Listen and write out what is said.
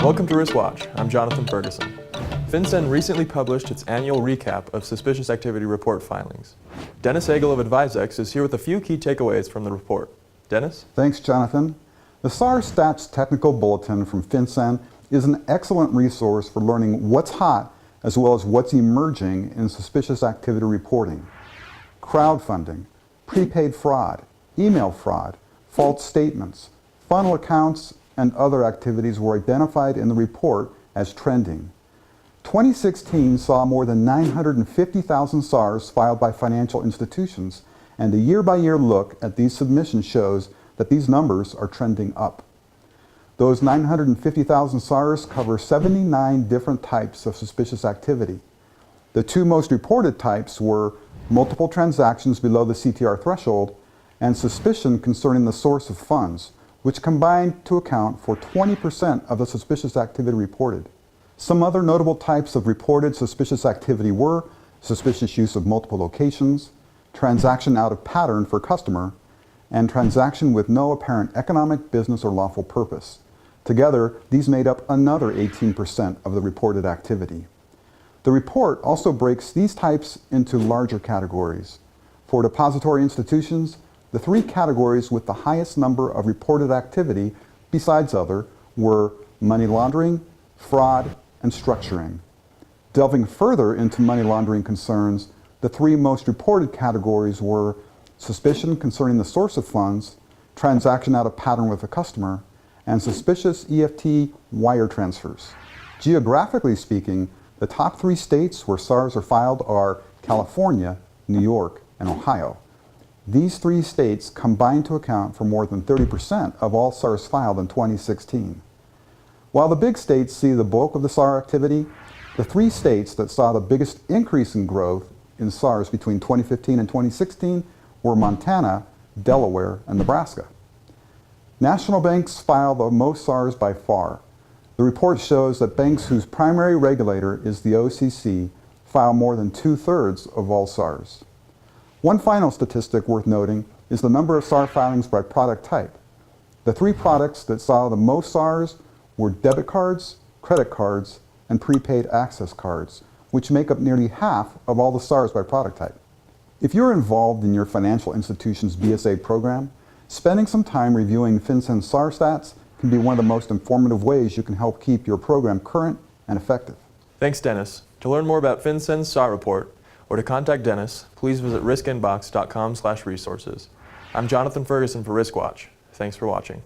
Welcome to Wristwatch. I'm Jonathan Ferguson. FinCEN recently published its annual recap of suspicious activity report filings. Dennis Agle of AdvisX is here with a few key takeaways from the report. Dennis? Thanks, Jonathan. The SAR Stats Technical Bulletin from FinCEN is an excellent resource for learning what's hot as well as what's emerging in suspicious activity reporting. Crowdfunding, prepaid fraud, email fraud, false statements, funnel accounts, and other activities were identified in the report as trending. 2016 saw more than 950,000 SARs filed by financial institutions, and a year-by-year look at these submissions shows that these numbers are trending up. Those 950,000 SARs cover 79 different types of suspicious activity. The two most reported types were multiple transactions below the CTR threshold and suspicion concerning the source of funds, which combined to account for 20% of the suspicious activity reported. Some other notable types of reported suspicious activity were suspicious use of multiple locations, transaction out of pattern for customer, and transaction with no apparent economic, business, or lawful purpose. Together, these made up another 18% of the reported activity. The report also breaks these types into larger categories. For depository institutions, the three categories with the highest number of reported activity, besides other, were money laundering, fraud, and structuring. Delving further into money laundering concerns, the three most reported categories were suspicion concerning the source of funds, transaction out of pattern with a customer, and suspicious EFT wire transfers. Geographically speaking, the top three states where SARs are filed are California, New York, and Ohio. These three states combine to account for more than 30% of all SARs filed in 2016. While the big states see the bulk of the SAR activity, the three states that saw the biggest increase in growth in SARs between 2015 and 2016 were Montana, Delaware, and Nebraska. National banks file the most SARs by far. The report shows that banks whose primary regulator is the OCC file more than 2/3 of all SARs. One final statistic worth noting is the number of SAR filings by product type. The three products that saw the most SARs were debit cards, credit cards, and prepaid access cards, which make up nearly half of all the SARs by product type. If you're involved in your financial institution's BSA program, spending some time reviewing FinCEN's SAR stats can be one of the most informative ways you can help keep your program current and effective. Thanks, Dennis. To learn more about FinCEN's SAR report or to contact Dennis, please visit riskinbox.com/resources. I'm Jonathan Ferguson for Riskwatch. Thanks for watching.